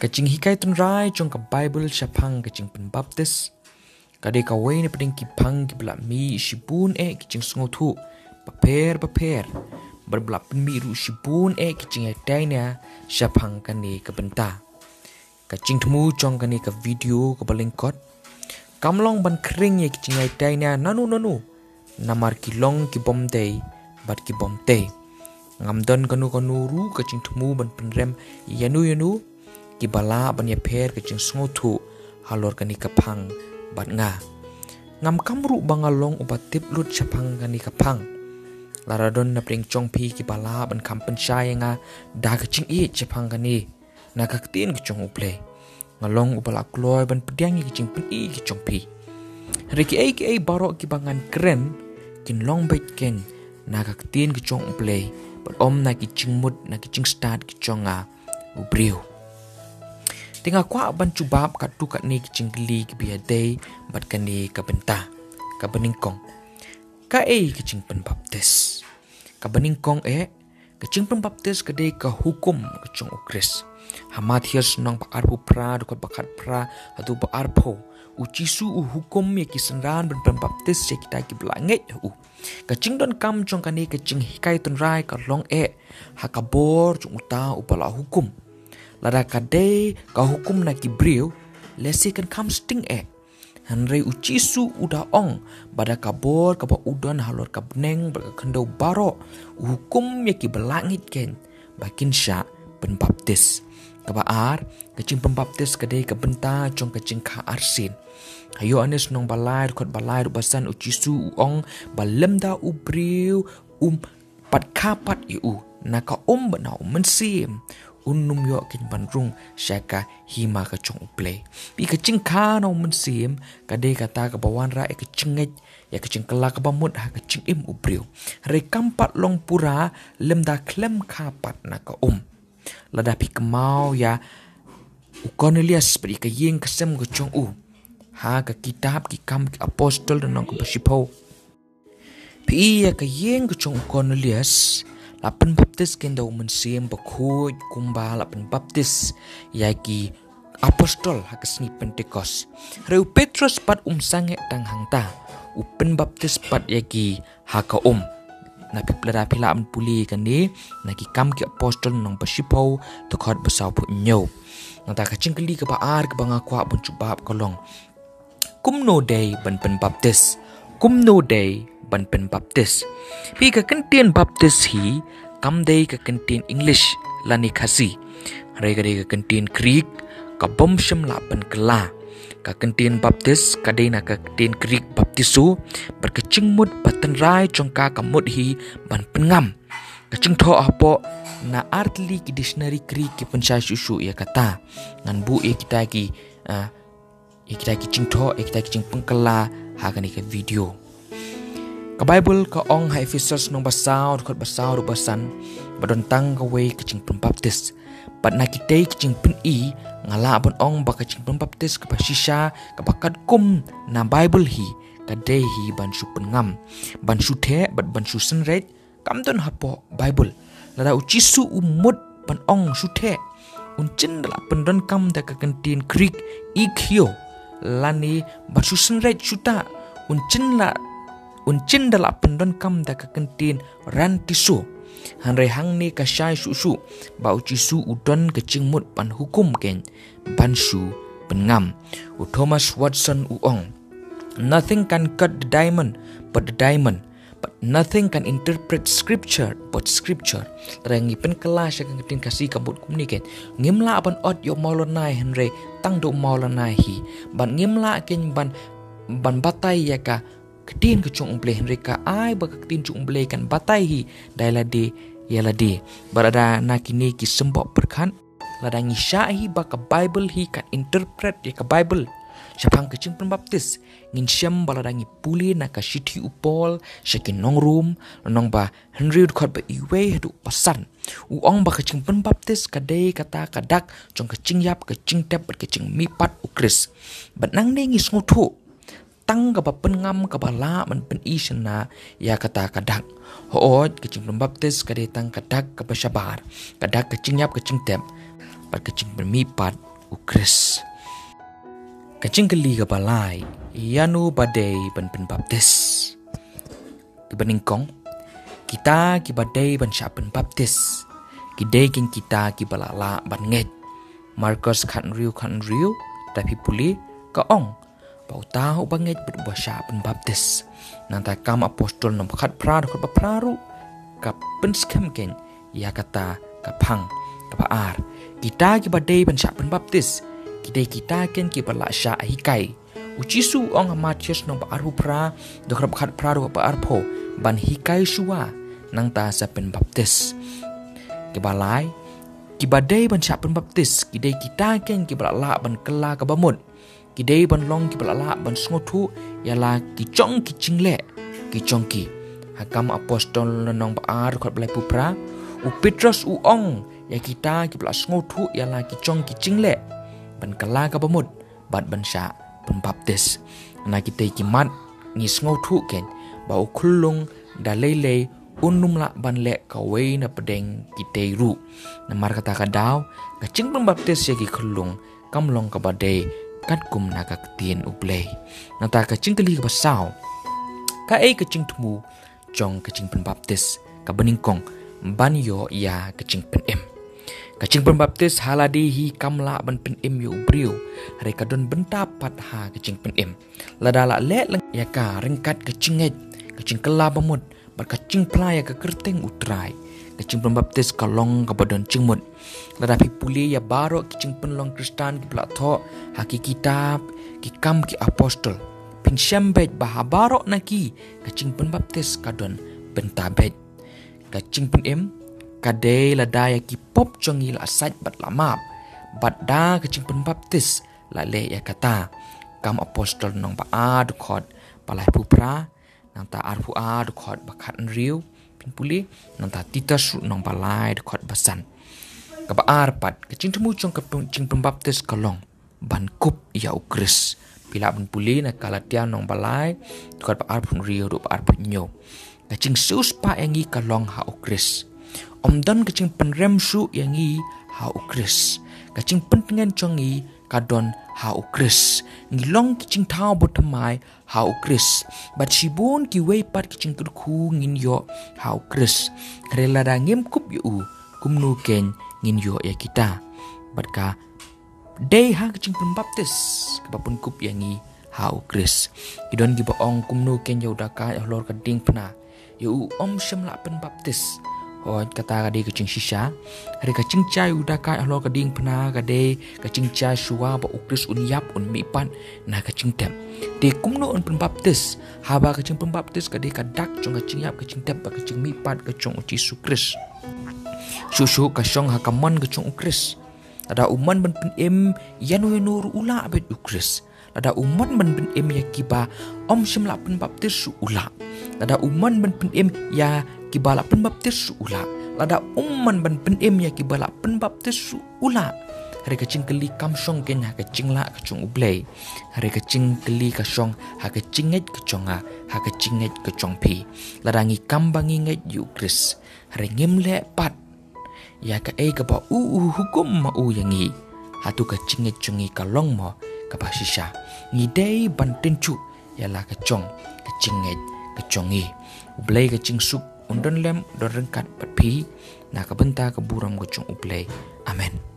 Kacing hikai tun rai jong ka Bible shaphang kacing pynbaptis. Kade ka wei ni peding kibang kibla mi shibun kacing sngotu. Paper. Berbla penmi ru shibun kacing etainya shaphang kani ka benta. Kacing temu jong kani ka video ka balingkot. Kamlong ban kering kacing etainya nanu. Namar kilong kibomte bat kibomte. Ngamdon kanu ru kacing temu ban penrem yanu kibala ban yaper kacing sngotu halor kani kapang bat nga. Ngam kamru bangalong ubatip lut shaphang kani kapang. Laradon na pring chongpi kibala ban kampen syai nga da kacing shaphang kani na ktien kacong uple. Ngalong ubala kloy ban pediang kacing pen kacongpi. Reki ai barok kibangan keren kin long bait ken na ktien kacong uple. But om na jingmut na jingstad kichonga ubriu. Tengah kuak ban cubab katu kat ni jinggeli biadai bat kani kabenta kabeningkong. Kaei jingpynbaptis. Kabeningkong jingpynbaptis kadai ka hukum kecong ukris. Hamathias nong paarpu pra dukot bakat pra atu paarpo. Ucisu hukum ya kisenran ben pynbaptis ya kita ki belangit Kacing don kam jong kani kacing hikai tun rai ka long hakabor jong uta upala hukum. Lada kadai ka hukum na kibriu lesi kan kam sting Hanrei ucisu uda ong bada kabor ka ba udon halor ka beneng ba kendo baro hukum ya ki belangit ken bakin sya pynbaptis. Kabaar kacing pynbaptis kadai ka benta jong kacing ka arsin. Hayo anes nong balai kot balai basan ucisu uong balemda ubriu pat kapat naka bana mensim unum yo kin bandrung syaka hima kacong uple. Pi kacing ka no mensim kadai kata ka bawan ra kacing ya kacing kala ka bamut ha kacing ubriu. Re kampat long pura lemda klem kapat naka Lada pi kemau ya Cornelius beri ke yeng kesem ke Jong ha ke kitab ki kam ki apostol dan nong ke basipo pi ya ke yeng ke Jong Cornelius la pynbaptis ken dau mensim bakhu kumba la pynbaptis ya ki apostol ha ke sni Pentecost reu Petrus pat sange tang hangta pynbaptis pat ya ki ha ka Napi pelada pila puli kan ni naki kam ki apostol nong basipo tokot besau pu nyo nata kacing keli ke baar ke banga kwa pun cubab kolong kumno day ban pynbaptis pi ke kentien baptis hi kam day ke kentien English lani Khasi re ke kentien Greek ka bom syam la pen kela ka kentien baptis kadai na ka kentien Greek baptisu berkecing mut batan rai jongka kamut hi ban pengam kacing tho apo na artli ki dictionary Greek ki pensai susu ya kata ngan bu kita ki cingtho kita ki cing pengkela ha kan ke video ka Bible ka ong ha Efesus nong basau basan badontang ka wei kacing pynbaptis pat na kitei kacing ngala bon ong ba kacing pynbaptis ka pasisha ka bakat kum na Bible hi kadai hi ban su pengam ban su the bat ban su senret kam ton hapo Bible lada ucisu umut ban ong su the uncin dala pendon kam da ka kentien Greek ikyo lani ban su senret suta uncin dala pendon kam da ka kentien rantiso hanrei hang ni ka syai susu ba ucisu udon kecing mut pan hukum ken ban su pengam Thomas Watson uong. Nothing can cut the diamond but the diamond, but nothing can interpret scripture but scripture. Terangi penkelas yang ketin kasih kabut kumniken. Ngimla ban ot yo maulonai henre tang do maulonai hi. Ban ngimla ken ban batai ya ka ketin kecung umble henre ka ai ba ketin cung umble kan batai hi dailade yalade. Berada nakini ki sembok berkan ladangi syahi ba ka Bible hi kan interpret ya ka Bible. Shaphang kacing pynbaptis ngin syam baladangi puli na ka shithi upol syakin nong room nong ba Henry khot ba iwe hadu pasan uong ba kacing pynbaptis kadai kata kadak jong kacing yap kacing tep kacing mipat ukris benang ne ngis ngotu tang ka ba pengam ka bala man pen isna ya kata kadak hoot kacing pynbaptis kadai tang kadak ka ba syabar kadak kacing yap kacing tep pat kacing mipat ukris. Kacing keli ke Blei, yanu badai ban pynbaptis. Kibaningkong, kita kibadai ban shaphang. Kidai kin kita kibalala ban nget. Marcus kan riu, tapi puli ka ong. Bau tahu banget berbuah pynbaptis. Nanti kam apostol nom khat praru khat praru. Kap penskam ken ya kata kapang kapaar. Kita kibadai ban pynbaptis. Kidai kita ken kibala sya hikai. Ucisu ong amatius nom aru pra dokar khat praru pa arpo ban hikai suwa nang ta sa pynbaptis. Kibalai kibadai ban pynbaptis. Kidai kita ken kibala ban kela kabamut. Kidai ban long kibala ban sngotu yala kijong jinglet kijong ki hakam apostol nong baar khot Blei pupra u Petrus u ong ya kita kibala sngotu yala kijong jinglet ban kala ka bamut bat ban pynbaptis na kita kimat ngi sngotu ken bau khulung dalele unumla ban le kawai na pedeng kita ru namar kata kadaw ka Jingpynbaptis ya ki khulung kamlong ka badai Katkum naga ktien Blei. Nata ka Jingkeli ka basaw. Kaei ka Jingthmu, Jong ka Jingpynbaptis, ka beningkong banyo ya ka Jingpyn. Ka Jingpynbaptis haladihi kamla ban pyn yo ubriu. Hari ka don bentapat ha ka Jingpyn. Ladala le lang ya ka ringkat ka Jinget, ka Jingkela bamut, bar ka Jingplaya ka kerteng utrai. Ka Jingpynbaptis ka long ka badon jingmut. Ladapi puli ya baro ki Jingpynlong Kristan ki platho haki kitab ki kam ki apostol pinsyambet bahabaro naki ka Jingpynbaptis kadon bentabet ka Jingpyn kadai ladaya ki pop jongi la sait bat lamap badda ka Jingpynbaptis la le ya kata kam apostol nong ba ad khot palai pupra nang ta arpu ad khot bakat riu pinpuli nang ta Titos nong balai khot basan kabaar pat ka Jingthmu Jong ka Jingpynbaptis kalong ban kup ya ukris pila ban puli na kalatian nong balai tukar baar pun rio do baar pun nyo ka Jingsus pa yangi kalong ha ukris omdon ka Jingpynrem su yangi ha ukris ka Jingpyntengen jongi kadon ha ukris ngilong ki Jingthau botamai ha ukris bat sibun ki wei pat ki Jingkudku ngin yo ha ukris rela da ngem kup yu kumnu ken ngin yo ya kita berka day ha ka Jingpynbaptis kapapun kup yangi ha ukris idon gi baong kumnu ken yo daka lor ka ding pna yo om shamla pynbaptis ho kata ka de ka Jing shisha hari ka Jing chai udaka lor ka ding pna ka de ka Jing chai suwa ba ukris unyap un mi pan na ka Jing tem de kumnu un pynbaptis ha ba ka Jingpynbaptis ka de ka dak jong ka Jing yap ka Jing tem ba ka Jing mi pan ka jong uci sukris susu kasong hakamon kecung ukris. Ada uman ban pyn yanu ula bet ukris. Ada uman ban pyn ya kiba om shimla pynbaptis su ula. Ada uman ban pyn ya kibala pynbaptis su ula. Ada uman ban pyn ya kibala pynbaptis su ula. Hari ka Jingkeli kamsong ken ha ka Jingla kecung Blei. Hari ka Jingkeli kasong ha ka Jinget kecong ha ka Jinget kecong pi. Ladangi kambangi nget ukris. Hari ngimle pat ya Kaei ka ba hukum ma yangi Hato ka Jinget jongi kalong mo ka ba shisha ngidei ban tencu ya la ka Jong ka Jinget ka jongi Blei ka Jingsuk undon lem don rengkat pat pi na ka benta ka buram ka Jong Blei amen.